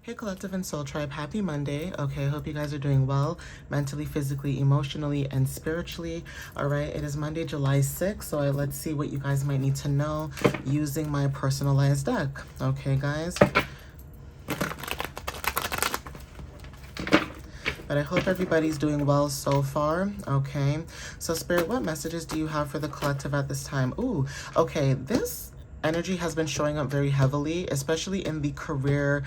Hey Collective and Soul Tribe, happy Monday. Okay, I hope you guys are doing well, mentally, physically, emotionally, and spiritually. All right, it is Monday, July 6th, so let's see what you guys might need to know using my personalized deck. Okay, guys? But I hope everybody's doing well so far, okay? So Spirit, what messages do you have for the collective at this time? Ooh, okay, this energy has been showing up very heavily, especially in the career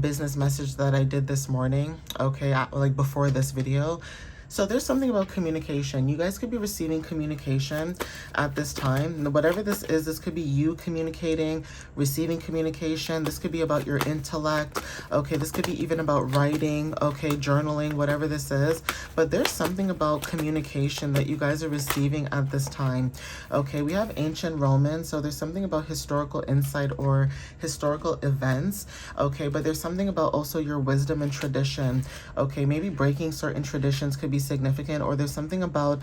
business message that I did this morning, okay, like before this video. So there's something about communication. You guys could be receiving communication at this time. Whatever this is, this could be you communicating, receiving communication. This could be about your intellect. Okay, this could be even about writing, okay, journaling, whatever this is. But there's something about communication that you guys are receiving at this time. Okay, we have ancient Romans, so there's something about historical insight or historical events. Okay, but there's something about also your wisdom and tradition. Okay, maybe breaking certain traditions could be significant, or there's something about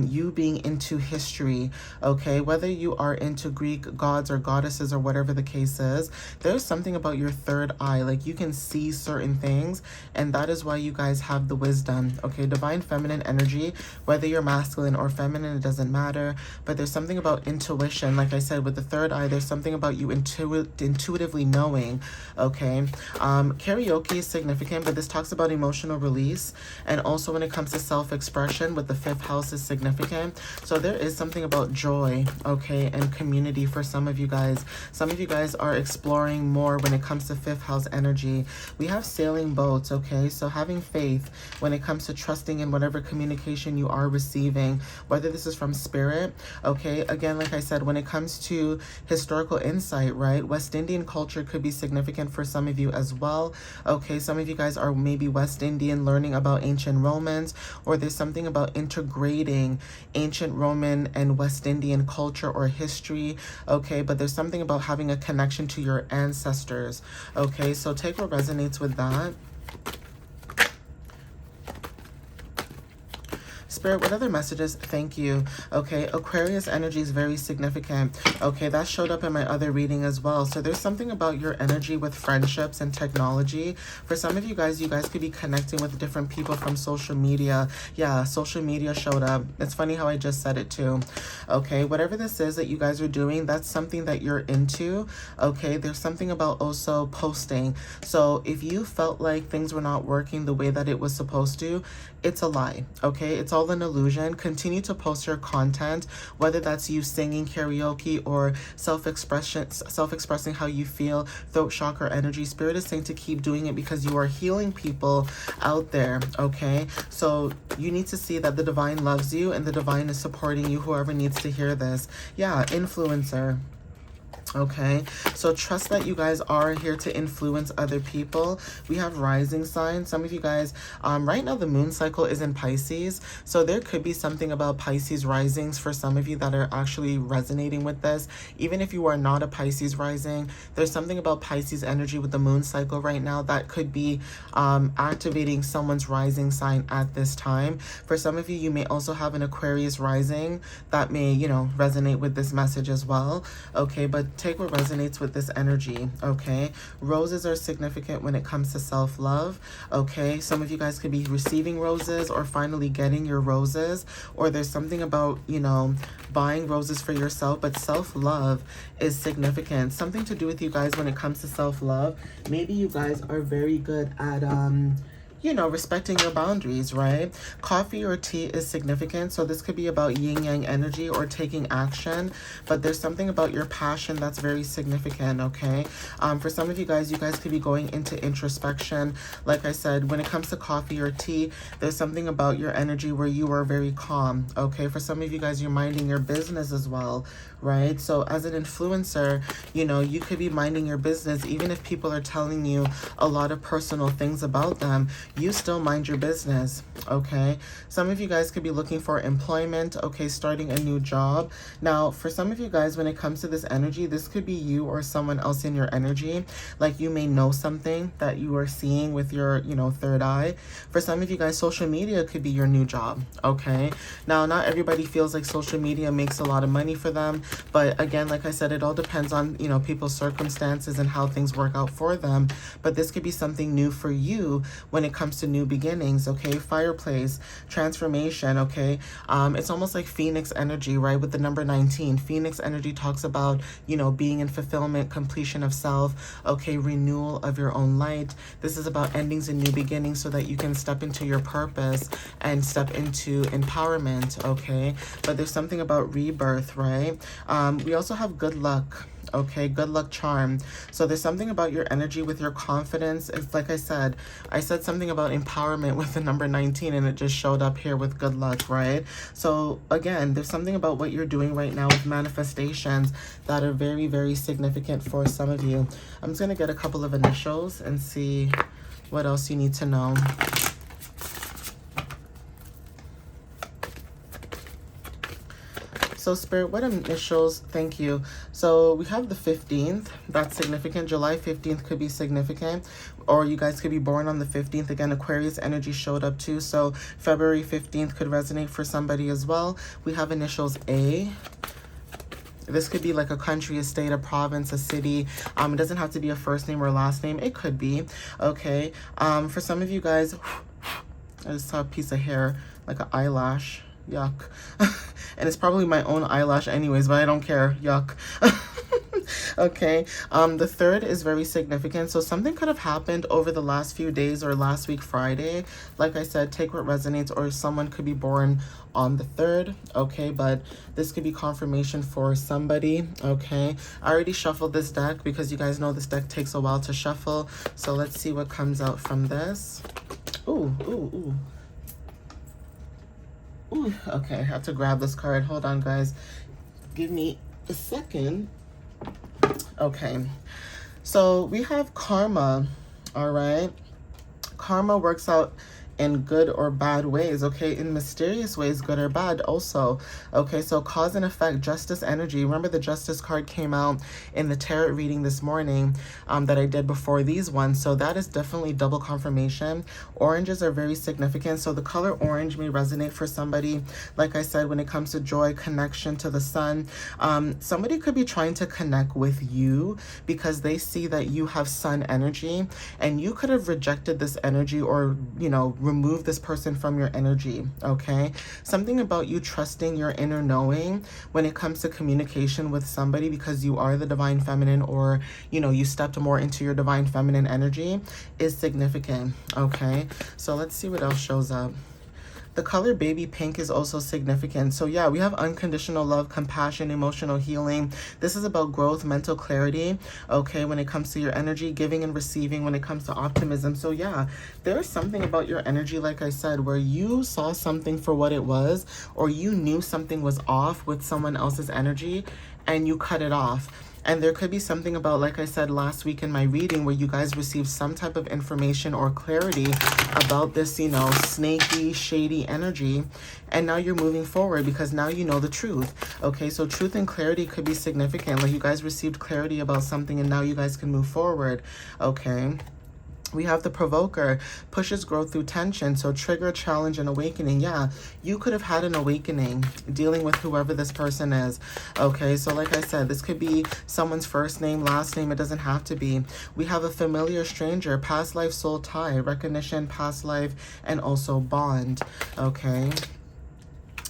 you being into history, okay, whether you are into Greek gods or goddesses or whatever the case is. There's something about your third eye, like you can see certain things, and that is why you guys have the wisdom. Okay, divine feminine energy, whether you're masculine or feminine, it doesn't matter, but there's something about intuition. Like I said, with the third eye, there's something about you intuitively knowing. Okay, karaoke is significant, but this talks about emotional release, and also when it comes to self-expression with the fifth house is significant. So there is something about joy, okay, and community for some of you guys. Some of you guys are exploring more when it comes to fifth house energy. We have sailing boats, okay, so having faith when it comes to trusting in whatever communication you are receiving, whether this is from spirit, okay. Again, like I said, when it comes to historical insight, right, West Indian culture could be significant for some of you as well. Okay, some of you guys are maybe West Indian, learning about ancient Romans, or there's something about integrating ancient Roman and West Indian culture or history, okay, but there's something about having a connection to your ancestors, okay, so take what resonates with that. Spirit, what other messages? Thank you. Okay, Aquarius energy is very significant. Okay, that showed up in my other reading as well. So there's something about your energy with friendships and technology. For some of you guys could be connecting with different people from social media. Yeah, social media showed up. It's funny how I just said it too. Okay, whatever this is that you guys are doing, that's something that you're into. Okay, there's something about also posting. So if you felt like things were not working the way that it was supposed to, it's a lie. Okay, it's all an illusion. Continue to post your content, whether that's you singing karaoke or self-expressing how you feel, throat chakra energy. Spirit is saying to keep doing it because you are healing people out there. Okay, so you need to see that the divine loves you and the divine is supporting you, whoever needs to hear this. Yeah, influencer. Okay, so trust that you guys are here to influence other people. We have rising signs. Some of you guys, right now the moon cycle is in Pisces, so there could be something about Pisces risings for some of you that are actually resonating with this. Even if you are not a Pisces rising, there's something about Pisces energy with the moon cycle right now that could be activating someone's rising sign at this time. For some of you, you may also have an Aquarius rising that may, you know, resonate with this message as well. Okay, but take what resonates with this energy. Okay, roses are significant when it comes to self-love. Okay, some of you guys could be receiving roses or finally getting your roses, or there's something about, you know, buying roses for yourself, but self-love is significant. Something to do with you guys when it comes to self-love. Maybe you guys are very good at you know, respecting your boundaries, right? Coffee or tea is significant. So this could be about yin yang energy or taking action, but there's something about your passion that's very significant. Okay. For some of you guys could be going into introspection. Like I said, when it comes to coffee or tea, there's something about your energy where you are very calm. Okay. For some of you guys, you're minding your business as well, right? So as an influencer, you know, you could be minding your business, even if people are telling you a lot of personal things about them. you still mind your business, okay? Some of you guys could be looking for employment, okay, starting a new job. Now, for some of you guys, when it comes to this energy, this could be you or someone else in your energy. Like you may know something that you are seeing with your, third eye. For some of you guys, social media could be your new job, okay? Now, not everybody feels like social media makes a lot of money for them, but again, like I said, it all depends on, people's circumstances and how things work out for them. But this could be something new for you when it comes to new beginnings, okay? Fireplace, transformation, okay? It's almost like Phoenix energy, right? With the number 19. Phoenix energy talks about, being in fulfillment, completion of self, okay? Renewal of your own light. This is about endings and new beginnings so that you can step into your purpose and step into empowerment, okay? But there's something about rebirth, right? We also have good luck. Okay, good luck charm. So there's something about your energy with your confidence. It's like I said something about empowerment with the number 19 and it just showed up here with good luck, right? So again, there's something about what you're doing right now with manifestations that are very, very significant for some of you. I'm just going to get a couple of initials and see what else you need to know. So Spirit, what initials? Thank you. So we have the 15th. That's significant. July 15th could be significant. Or you guys could be born on the 15th. Again, Aquarius energy showed up too. So February 15th could resonate for somebody as well. We have initials A. This could be like a country, a state, a province, a city. It doesn't have to be a first name or last name. It could be. Okay. For some of you guys, I just saw a piece of hair, like an eyelash. Yuck. And it's probably my own eyelash anyways, but I don't care. Yuck. Okay. The 3rd is very significant. So something could have happened over the last few days or last week Friday. Like I said, take what resonates, or someone could be born on the 3rd. Okay. But this could be confirmation for somebody. Okay. I already shuffled this deck because you guys know this deck takes a while to shuffle. So let's see what comes out from this. Ooh, ooh, ooh. Ooh, okay, I have to grab this card. Hold on, guys. Give me a second. Okay. So we have karma, all right? Karma works out in good or bad ways, okay? In mysterious ways, good or bad also, okay? So cause and effect, justice energy. Remember the justice card came out in the tarot reading this morning that I did before these ones. So that is definitely double confirmation. Oranges are very significant. So the color orange may resonate for somebody. Like I said, when it comes to joy, connection to the sun, somebody could be trying to connect with you because they see that you have sun energy and you could have rejected this energy or, remove this person from your energy, okay? Something about you trusting your inner knowing when it comes to communication with somebody because you are the divine feminine, or, you stepped more into your divine feminine energy is significant, okay? So let's see what else shows up. The color baby pink is also significant. So yeah, we have unconditional love, compassion, emotional healing. This is about growth, mental clarity, okay, when it comes to your energy, giving and receiving, when it comes to optimism. So yeah, there's something about your energy, like I said, where you saw something for what it was, or you knew something was off with someone else's energy and you cut it off. And there could be something about, like I said last week in my reading, where you guys received some type of information or clarity about this, snaky, shady energy. And now you're moving forward because now you know the truth. Okay, so truth and clarity could be significant. Like you guys received clarity about something and now you guys can move forward. Okay. We have the provoker, pushes growth through tension. So trigger, challenge, and awakening. Yeah, you could have had an awakening dealing with whoever this person is. Okay, so like I said, this could be someone's first name, last name. It doesn't have to be. We have a familiar stranger, past life soul tie, recognition, past life, and also bond. Okay.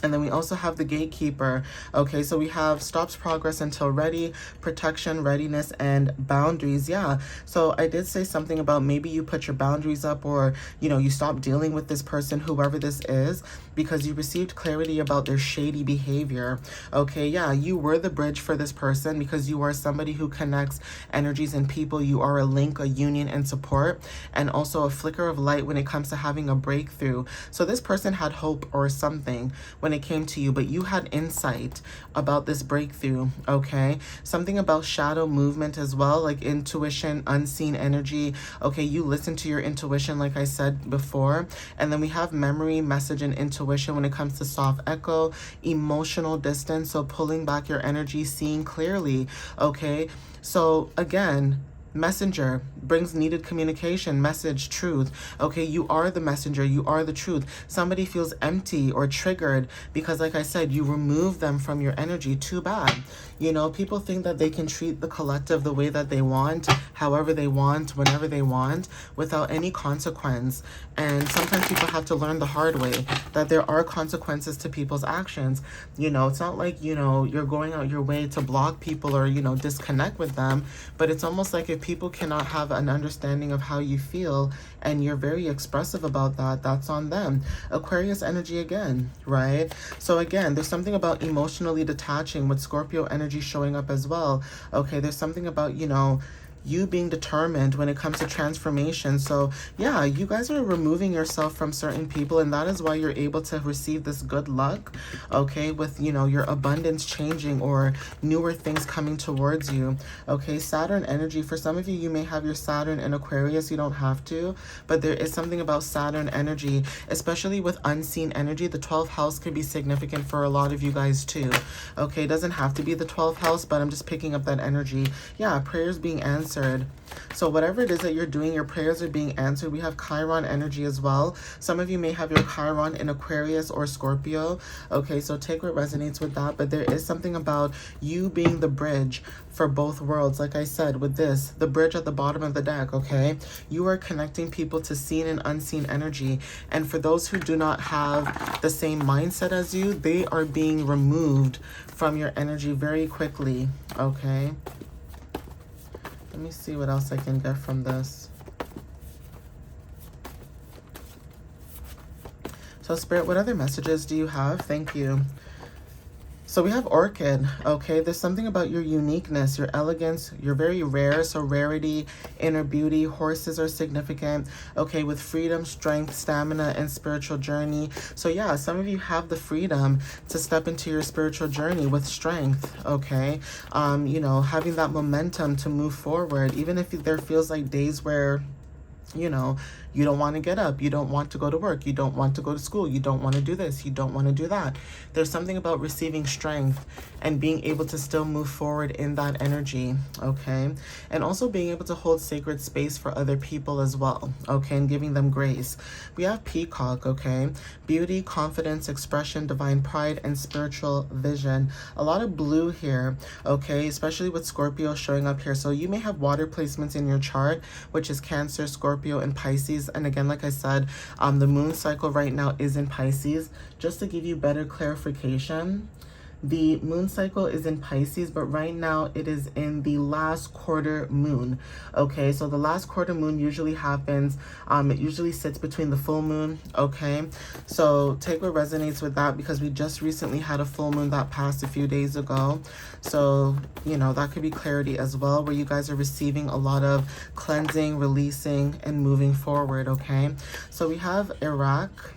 And then we also have the gatekeeper. Okay, so we have stops progress until ready, protection, readiness, and boundaries. Yeah, so I did say something about maybe you put your boundaries up, or, you stop dealing with this person, whoever this is, because you received clarity about their shady behavior. Okay, yeah, you were the bridge for this person because you are somebody who connects energies and people. You are a link, a union, and support, and also a flicker of light when it comes to having a breakthrough. So this person had hope or something when when it came to you, but you had insight about this breakthrough, okay? Something about shadow movement as well, like intuition, unseen energy. Okay, you listen to your intuition, like I said before. And then we have memory, message, and intuition when it comes to soft echo, emotional distance, so pulling back your energy, seeing clearly, okay? So again, messenger brings needed communication, message, truth. Okay, you are the messenger, you are the truth. Somebody feels empty or triggered because, like I said, you remove them from your energy. Too bad. You know, people think that they can treat the collective the way that they want, however they want, whenever they want, without any consequence. And sometimes people have to learn the hard way that there are consequences to people's actions. You know, it's not like, you know, you're going out your way to block people or, you know, disconnect with them, but it's almost like if people cannot have an understanding of how you feel and you're very expressive about that, that's on them. Aquarius energy again, right? So again, there's something about emotionally detaching with Scorpio energy showing up as well. Okay, there's something about, you know, you being determined when it comes to transformation. So yeah, you guys are removing yourself from certain people, and that is why you're able to receive this good luck, okay, with, you know, your abundance changing or newer things coming towards you. Okay, Saturn energy, for some of you, you may have your Saturn in Aquarius, you don't have to, but there is something about Saturn energy, especially with unseen energy. The 12th house could be significant for a lot of you guys too. Okay, it doesn't have to be the 12th house, but I'm just picking up that energy. Yeah, prayers being answered. So whatever it is that you're doing, your prayers are being answered. We have Chiron energy as well. Some of you may have your Chiron in Aquarius or Scorpio. Okay, so take what resonates with that. But there is something about you being the bridge for both worlds. Like I said, with this, the bridge at the bottom of the deck, okay? You are connecting people to seen and unseen energy. And for those who do not have the same mindset as you, they are being removed from your energy very quickly, okay? Let me see what else I can get from this. So Spirit, what other messages do you have? Thank you. So we have Orchid, okay? There's something about your uniqueness, your elegance. You're very rare, so rarity, inner beauty. Horses are significant, okay, with freedom, strength, stamina, and spiritual journey. So yeah, some of you have the freedom to step into your spiritual journey with strength, okay? You know, having that momentum to move forward, even if there feels like days where, you know, you don't want to get up, you don't want to go to work, you don't want to go to school, you don't want to do this, you don't want to do that. There's something about receiving strength and being able to still move forward in that energy, okay? And also being able to hold sacred space for other people as well, okay? And giving them grace. We have Peacock, okay? Beauty, confidence, expression, divine pride, and spiritual vision. A lot of blue here, okay? Especially with Scorpio showing up here. So you may have water placements in your chart, which is Cancer, Scorpio, and Pisces. And again, like I said, the moon cycle right now is in Pisces. Just to give you better clarification, the moon cycle is in Pisces, but right now it is in the last quarter moon. Okay, so the last quarter moon usually happens, it usually sits between the full moon, okay? So take what resonates with that, because we just recently had a full moon that passed a few days ago. So, you know, that could be clarity as well, where you guys are receiving a lot of cleansing, releasing, and moving forward, okay? So we have Iraq.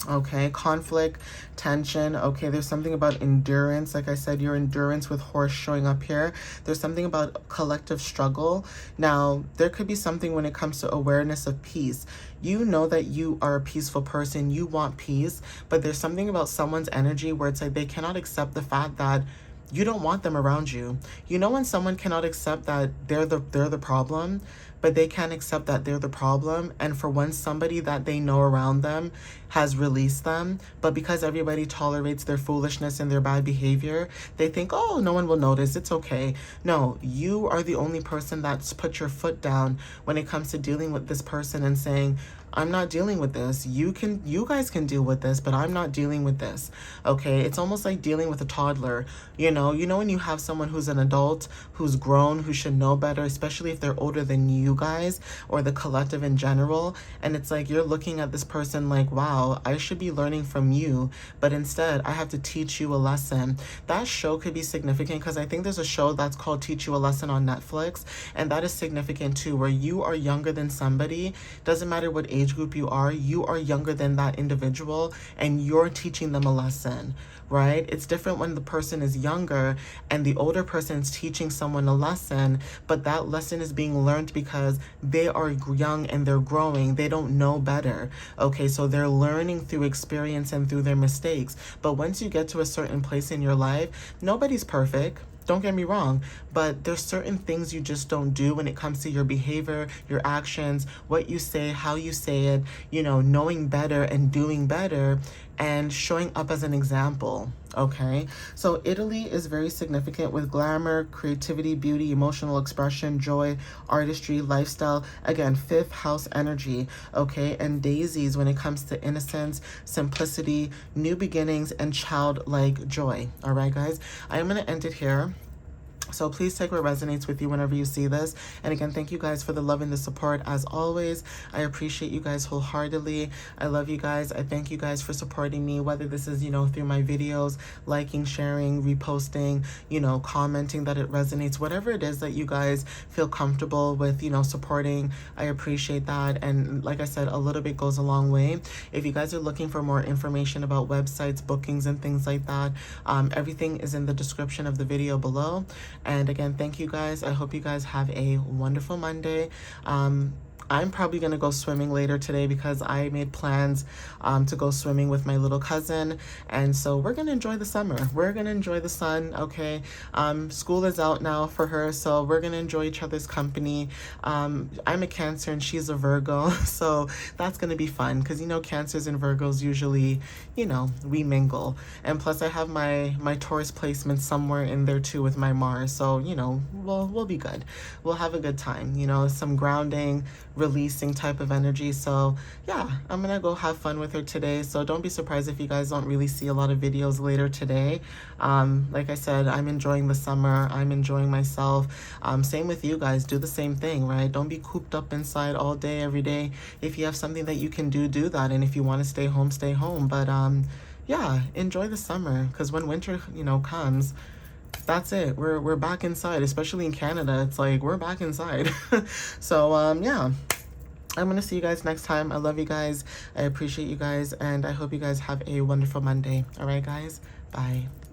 Okay, conflict, tension. Okay, there's something about endurance. Like I said, your endurance with horse showing up here. There's something about collective struggle. Now, there could be something when it comes to awareness of peace. You know that you are a peaceful person. You want peace, but there's something about someone's energy where it's like they cannot accept the fact that you don't want them around you. You know when someone cannot accept that they're the problem, but they can't accept that they're the problem, and for once somebody that they know around them has released them, but because everybody tolerates their foolishness and their bad behavior, they think, oh, no one will notice, it's okay. No, you are the only person that's put your foot down when it comes to dealing with this person and saying, I'm not dealing with this. You guys can deal with this, but I'm not dealing with this. Okay, it's almost like dealing with a toddler. You know when you have someone who's an adult, who's grown, who should know better, especially if they're older than you, you guys or the collective in general. And it's like you're looking at this person like, wow, I should be learning from you, but instead I have to teach you a lesson. That show could be significant because I think there's a show that's called Teach You a Lesson on Netflix, and that is significant too, where you are younger than somebody. Doesn't matter what age group you are younger than that individual, and you're teaching them a lesson, right? It's different when the person is younger and the older person is teaching someone a lesson, but that lesson is being learned because they are young and they're growing. They don't know better. Okay, so they're learning through experience and through their mistakes. But once you get to a certain place in your life, nobody's perfect. Don't get me wrong, but there's certain things you just don't do when it comes to your behavior, your actions, what you say, how you say it, knowing better and doing better and showing up as an example, okay? So Italy is very significant with glamour, creativity, beauty, emotional expression, joy, artistry, lifestyle. Again, 5th house energy, okay? And daisies when it comes to innocence, simplicity, new beginnings, and childlike joy, all right, guys? I am going to end it here. So please take what resonates with you whenever you see this. And again, thank you guys for the love and the support. As always, I appreciate you guys wholeheartedly. I love you guys. I thank you guys for supporting me, whether this is, through my videos, liking, sharing, reposting, commenting that it resonates, whatever it is that you guys feel comfortable with, supporting. I appreciate that. And like I said, a little bit goes a long way. If you guys are looking for more information about websites, bookings, and things like that, everything is in the description of the video below. And again, thank you guys. I hope you guys have a wonderful Monday. I'm probably going to go swimming later today because I made plans to go swimming with my little cousin. And so we're going to enjoy the summer. We're going to enjoy the sun, okay? School is out now for her, so we're going to enjoy each other's company. I'm a Cancer and she's a Virgo, so that's going to be fun because, Cancers and Virgos usually, we mingle. And plus I have my Taurus placement somewhere in there too with my Mars. So, we'll be good. We'll have a good time, some grounding, releasing type of energy. So yeah, I'm gonna go have fun with her today. So don't be surprised if you guys don't really see a lot of videos later today. Like I said, I'm enjoying the summer. I'm enjoying myself. Same with you guys. Do the same thing, right? Don't be cooped up inside all day, every day. If you have something that you can do that. And if you want to stay home, stay home. But yeah, enjoy the summer because when winter, comes, that's it. We're back inside, especially in Canada. It's like we're back inside. So yeah, I'm gonna see you guys next time. I love you guys. I appreciate you guys, and I hope you guys have a wonderful Monday. All right, guys. Bye.